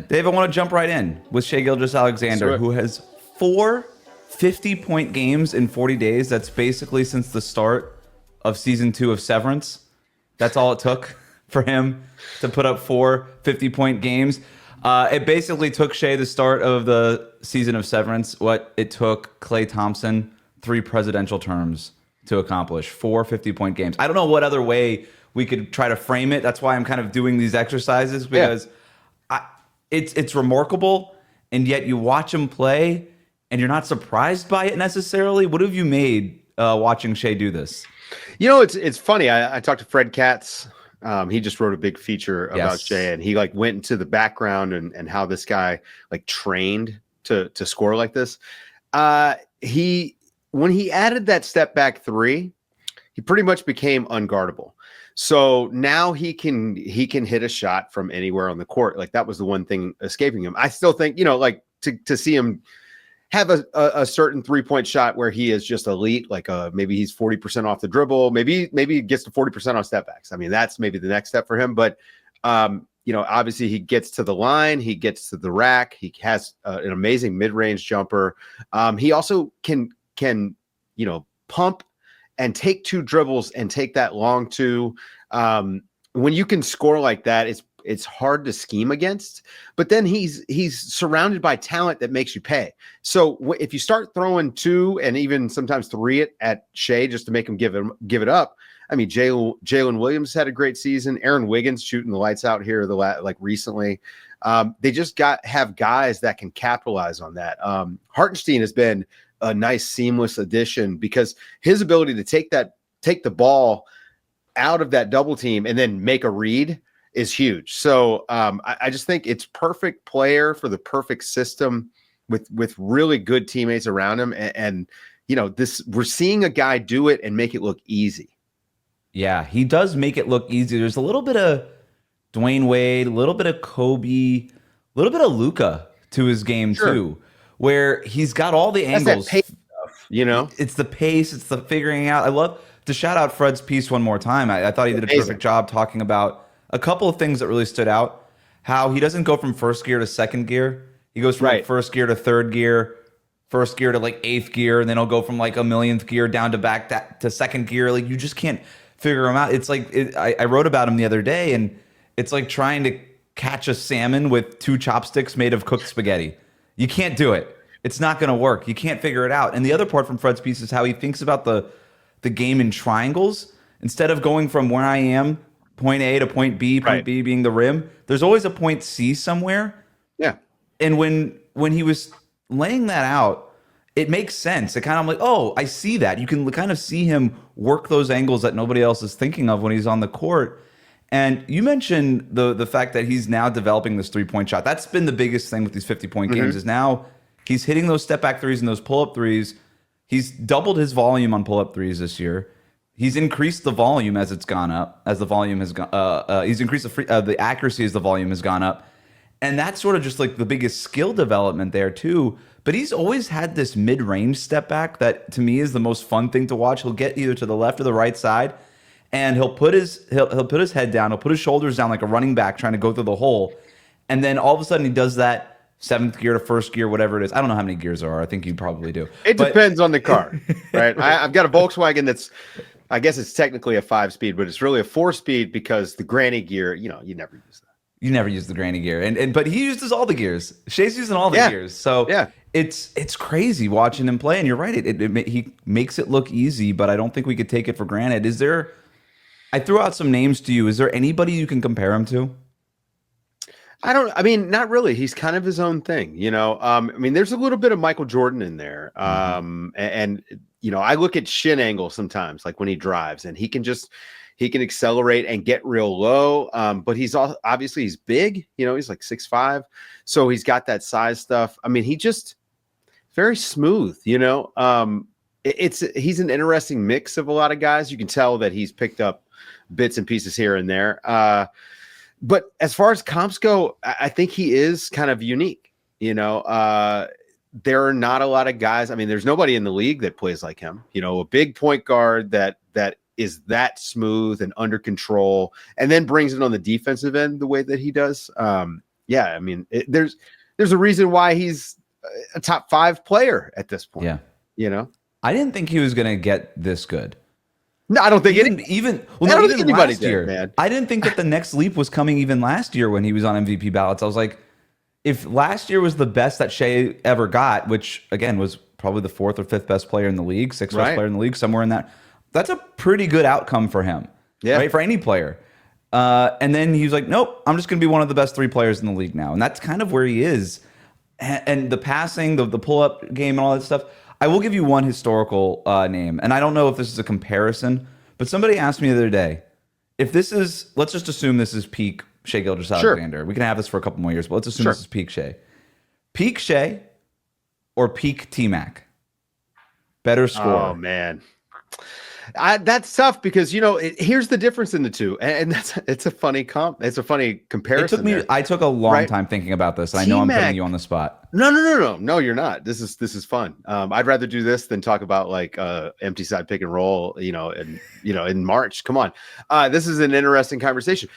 Dave, I want to jump right in with Shai Gilgeous-Alexander, who has 4 50-point games in 40 days. That's basically since the start of season 2 of Severance. That's all it took for him to put up 4 50-point games. It basically took Shai the start of the season of Severance what it took Klay Thompson 3 presidential terms to accomplish. 4 50-point games. I don't know what other way we could try to frame it. That's why I'm kind of doing these exercises, because it's remarkable, and yet you watch him play and you're not surprised by it necessarily. What have you made watching Shai do this? You know, it's funny. I talked to Fred Katz. He just wrote a big feature about Shai, and he like went into the background and how this guy like trained to score like this. When he added that step back 3, he pretty much became unguardable. So now he can hit a shot from anywhere on the court. Like that was the one thing escaping him. I still think, you know, like to see him have a certain 3-point shot where he is just elite, like maybe he's 40% off the dribble, maybe he gets to 40% on step backs. I mean, that's maybe the next step for him. But you know, obviously he gets to the line, he gets to the rack, he has an amazing mid-range jumper. He also can you know, pump and take 2 dribbles and take that long 2. When you can score like that, it's hard to scheme against. But then he's surrounded by talent that makes you pay. So if you start throwing 2 and even sometimes 3 at Shai just to make him give it up. I mean, Jalen Williams had a great season. Aaron Wiggins shooting the lights out here like recently. They just have guys that can capitalize on that. Hartenstein has been a nice seamless addition because his ability to take the ball out of that double team and then make a read is huge. So I just think it's perfect player for the perfect system with really good teammates around him. And you know, we're seeing a guy do it and make it look easy. Yeah, he does make it look easy. There's a little bit of Dwayne Wade, a little bit of Kobe, a little bit of Luka to his game too, where he's got all the angles. That pace stuff, you know, it's the pace, it's the figuring out. I love to shout out Fred's piece one more time. I thought he did a terrific job talking about a couple of things that really stood out. How he doesn't go from first gear to second gear. He goes from like first gear to third gear, first gear to like 8th gear, and then he'll go from like a millionth gear down to back to second gear. Like you just can't figure him out. It's like I wrote about him the other day, and it's like trying to catch a salmon with 2 chopsticks made of cooked spaghetti. You can't do it. It's not going to work. You can't figure it out. And the other part from Fred's piece is how he thinks about the game in triangles. Instead of going from where I am, point A to point B being the rim, there's always a point C somewhere. Yeah. And when he was laying that out, it makes sense. It kind of, I'm like, oh, I see that. You can kind of see him work those angles that nobody else is thinking of when he's on the court. And you mentioned the fact that he's now developing this 3-point shot. That's been the biggest thing with these 50-point games is now he's hitting those step back threes and those pull-up threes. He's doubled his volume on pull-up threes this year. He's increased the volume as it's gone up, as the volume has gone. He's increased the accuracy as the volume has gone up. And that's sort of just like the biggest skill development there too. But he's always had this mid-range step back that to me is the most fun thing to watch. He'll get either to the left or the right side, and he'll put his head down, he'll put his shoulders down like a running back trying to go through the hole. And then all of a sudden he does that 7th gear to first gear, whatever it is. I don't know how many gears there are. I think you probably do. It depends on the car, right? I've got a Volkswagen that's, I guess it's technically a 5-speed, but it's really a 4-speed because the granny gear, you know, you never use that. You never use the granny gear, but he uses all the gears. Shai's using all the gears, so it's crazy watching him play. And you're right, he makes it look easy, but I don't think we could take it for granted. Is there? I threw out some names to you. Is there anybody you can compare him to? I mean, not really. He's kind of his own thing, you know. I mean, there's a little bit of Michael Jordan in there, and you know, I look at shin angle sometimes, like when he drives, and he can accelerate and get real low. But he's obviously he's big, you know, he's like 6'5", so he's got that size stuff. I mean, he just very smooth, you know. He's an interesting mix of a lot of guys. You can tell that he's picked up bits and pieces here and there. But as far as comps go, I think he is kind of unique. You know, there are not a lot of guys. I mean, there's nobody in the league that plays like him. You know, a big point guard that is that smooth and under control, and then brings it on the defensive end the way that he does. yeah, I mean, there's a reason why he's a top 5 player at this point. Yeah. You know, I didn't think he was going to get this good. no, I don't think Even anybody last did, year, man. I didn't think that the next leap was coming even last year when he was on MVP ballots. I was like, if last year was the best that Shai ever got, which again was probably the 4th or 5th best player in the league, 6th best player in the league, somewhere in that, that's a pretty good outcome for him, right? For any player. And then he was like, nope, I'm just going to be one of the best 3 players in the league now. And that's kind of where he is. And the passing, the pull-up game and all that stuff. I will give you one historical name. And I don't know if this is a comparison, but somebody asked me the other day, if this is, let's just assume this is peak Shai Gilgeous-Alexander. Sure. We can have this for a couple more years, but let's assume this is peak Shai. Peak Shai or peak T-Mac? Better score. Oh, man. That's tough because, here's the difference in the two. And it's a funny it's a funny comparison. I took a long time thinking about this. And I know I'm putting you on the spot. No, you're not. This is fun. I'd rather do this than talk about like empty side pick and roll, in March. Come on. This is an interesting conversation.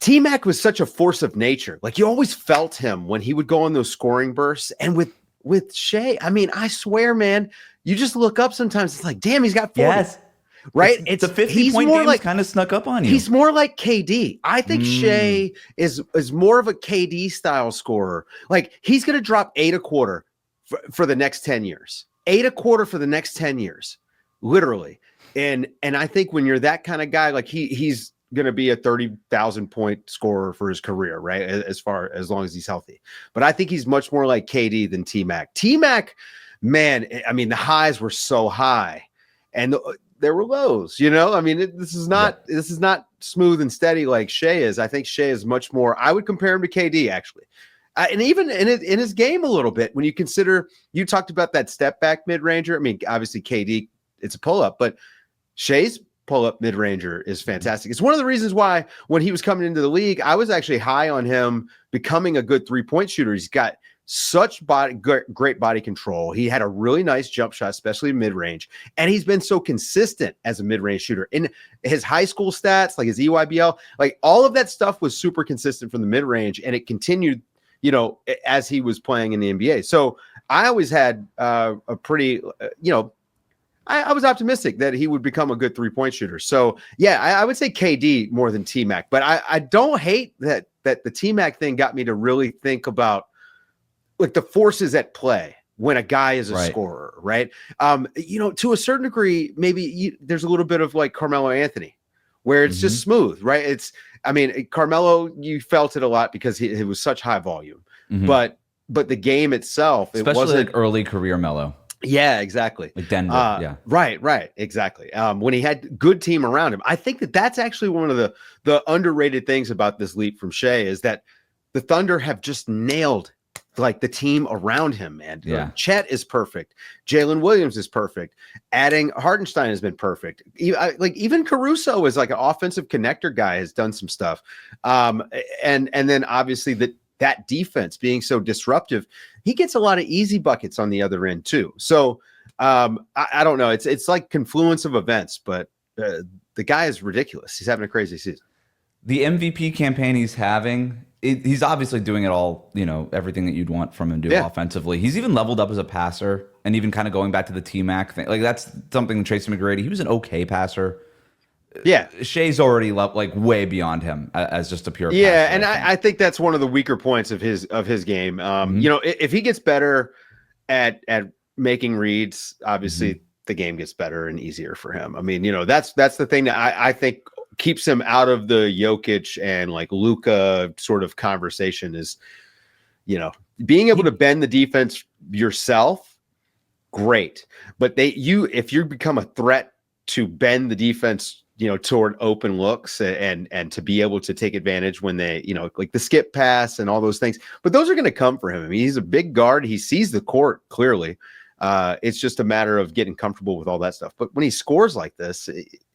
T-Mac was such a force of nature. Like you always felt him when he would go on those scoring bursts. And with Shai, I mean, I swear, man, you just look up sometimes. It's like, damn, he's got 40. Yes. Right? It's a 50-point game like, kind of snuck up on you. He's more like KD. I think Shai is more of a KD style scorer. Like he's going to drop 8 a quarter for the next 10 years. 8 a quarter for the next 10 years. Literally. And I think when you're that kind of guy, like he's going to be a 30,000 point scorer for his career, right? As long as he's healthy. But I think he's much more like KD than T-Mac. T-Mac, man, I mean, the highs were so high and there were lows, I mean, this is not smooth and steady like Shai is. I think Shai is much more, I would compare him to KD actually. And even in his game a little bit, when you consider, you talked about that step back mid-ranger. I mean, obviously KD, it's a pull-up, but Shai's pull-up mid-ranger is fantastic. It's one of the reasons why when he was coming into the league, I was actually high on him becoming a good 3-point shooter. He's got such great body control. He had a really nice jump shot, especially mid-range. And he's been so consistent as a mid-range shooter. In his high school stats, like his EYBL, like all of that stuff was super consistent from the mid-range. And it continued, as he was playing in the NBA. So I always had a pretty, I was optimistic that he would become a good 3-point shooter. So yeah, I would say KD more than T-Mac, but I don't hate that the T-Mac thing got me to really think about like the forces at play when a guy is a scorer, right? To a certain degree, maybe there's a little bit of like Carmelo Anthony where it's just smooth, right? Carmelo, you felt it a lot because it was such high volume, but the game itself, especially it wasn't like early career Melo. Yeah, exactly. Like Denver. Yeah. Right. Exactly. When he had good team around him, I think that's actually one of the underrated things about this leap from Shai is that the Thunder have just nailed like the team around him, man. Yeah. Chet is perfect. Jalen Williams is perfect. Adding Hartenstein has been perfect. Even Caruso is like an offensive connector guy, has done some stuff. And then obviously that defense being so disruptive, he gets a lot of easy buckets on the other end too. So I don't know. It's like confluence of events, but the guy is ridiculous. He's having a crazy season. The MVP campaign he's having, he's obviously doing it all, everything that you'd want from him to do offensively. He's even leveled up as a passer and even kind of going back to the T-Mac thing. Like that's something that Tracy McGrady, he was an okay passer. Yeah, Shai's already like way beyond him as just a pure passer. Yeah, and I think that's one of the weaker points of his game. If he gets better at making reads, obviously the game gets better and easier for him. I mean, that's the thing that I think keeps him out of the Jokic and like Luka sort of conversation is, being able to bend the defense yourself, great. But if you become a threat to bend the defense, toward open looks and to be able to take advantage when they, like the skip pass and all those things. But those are going to come for him. I mean, he's a big guard. He sees the court clearly. It's just a matter of getting comfortable with all that stuff. But when he scores like this,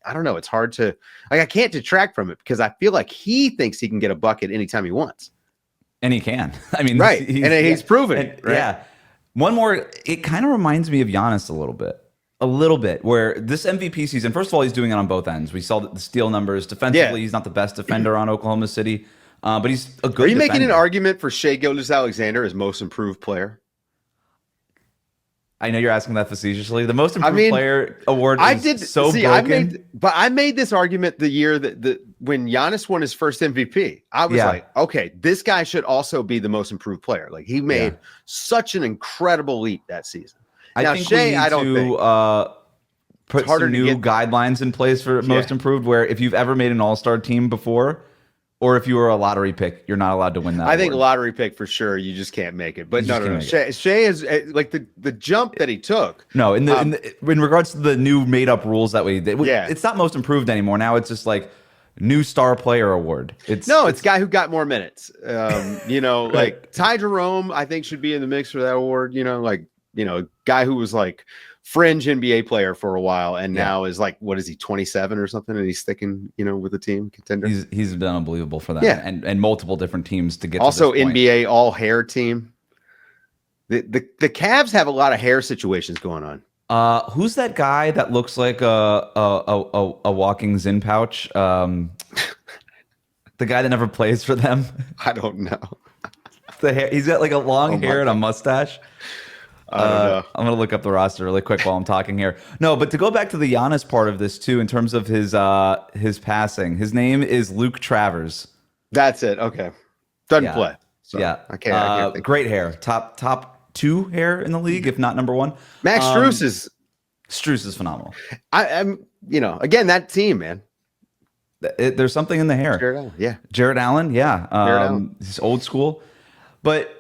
I don't know. It's hard to I can't detract from it because I feel like he thinks he can get a bucket anytime he wants. And he can. I mean, right. He's proven it. Right? Yeah. One more. It kind of reminds me of Giannis a little bit, where this MVP season, first of all, he's doing it on both ends. We saw the steal numbers. Defensively, he's not the best defender on Oklahoma City. But he's a good Are you making an defender. argument for Shai Gilgeous-Alexander as most improved player? I know you're asking that facetiously. The most improved mean, player award I is did so see. broken. I made this argument the year that when Giannis won his first MVP. I was Yeah. like, okay, this guy should also be the most improved player. Like he made such an incredible leap that season. I Now, think Shai, we need I don't to think put harder some to new get there. guidelines in place for most improved, where if you've ever made an all-star team before, or if you were a lottery pick, you're not allowed to win that I think award. lottery pick for sure. You just can't make it. But You just no. can't make Shai is like the jump that he took. No, in regards to the new made-up rules that we did, Yeah. it's not most improved anymore. Now it's just like new star player award. It's Guy who got more minutes. Like Ty Jerome, I think should be in the mix for that award. Guy who was like fringe NBA player for a while and now is like, what is he, 27 or something? And he's sticking, with the team contender. He's been unbelievable for that. Yeah. And multiple different teams to get Also to this point. NBA all hair team. The Cavs have a lot of hair situations going on. Who's that guy that looks like a walking Zin pouch? The guy that never plays for them. I don't know. The hair, he's got like a long hair and a mustache. I don't know. I'm gonna look up the roster really quick while I'm talking here. No, but to go back to the Giannis part of this too, in terms of his passing, his name is Luke Travers. That's it. Okay, doesn't play. So I can't think. Great hair, top 2 hair in the league, if not number 1. Max Strus is phenomenal. I'm again that team, man. There's something in the hair. Jared Allen, he's old school, but.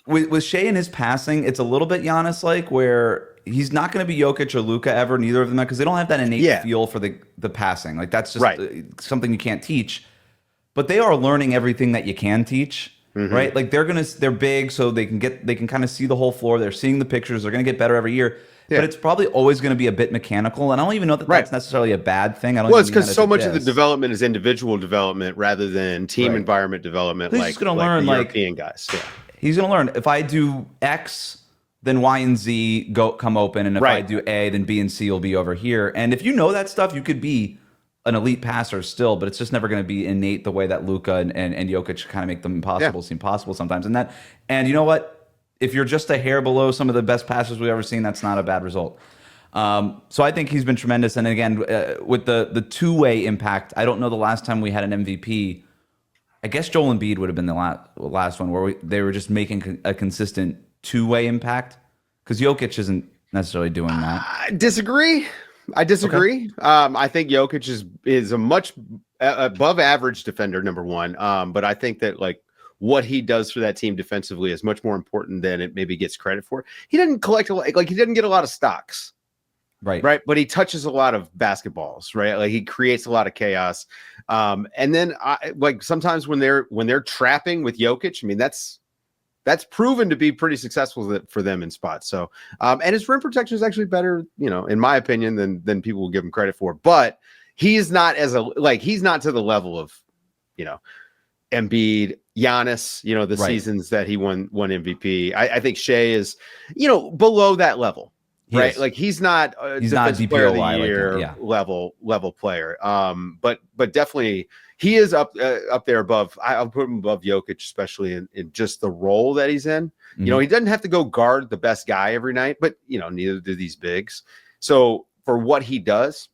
With Shai and his passing, it's a little bit Giannis-like, where he's not going to be Jokic or Luka ever, neither of them, because they don't have that innate feel for the passing. Like that's just something you can't teach. But they are learning everything that you can teach, right? Like they're big, so they can kind of see the whole floor. They're seeing the pictures. They're going to get better every year. Yeah. But it's probably always going to be a bit mechanical, and I don't even know that that's necessarily a bad thing. I don't. Well, it's because so much of the development is individual development rather than team environment development. He's just going to learn the European guys. Yeah. He's going to learn, if I do X, then Y and Z come open, and if I do A, then B and C will be over here. And if you know that stuff, you could be an elite passer still, but it's just never going to be innate the way that Luka and Jokic kind of make them impossible seem possible sometimes. And you know what? If you're just a hair below some of the best passers we've ever seen, that's not a bad result. So I think he's been tremendous. And again, with the two-way impact, I don't know the last time we had an MVP. I guess Joel Embiid would have been the last one where they were just making a consistent two-way impact, because Jokic isn't necessarily doing that. I disagree. Okay. I think Jokic is a much above average defender, number one. But I think that like what he does for that team defensively is much more important than it maybe gets credit for. He didn't collect he didn't get a lot of stocks. Right. But he touches a lot of basketballs, right? Like he creates a lot of chaos. And then sometimes when they're trapping with Jokic, I mean, that's proven to be pretty successful for them in spots. So, and his rim protection is actually better, in my opinion, than people will give him credit for, but he's not he's not to the level of, Embiid, Giannis, the seasons that he won MVP. I think Shai is, below that level. Right, like he's not a defensive player of the year level player. But definitely he is up there above. I'll put him above Jokic, especially in just the role that he's in. Mm-hmm. He doesn't have to go guard the best guy every night, but neither do these bigs. So for what he does,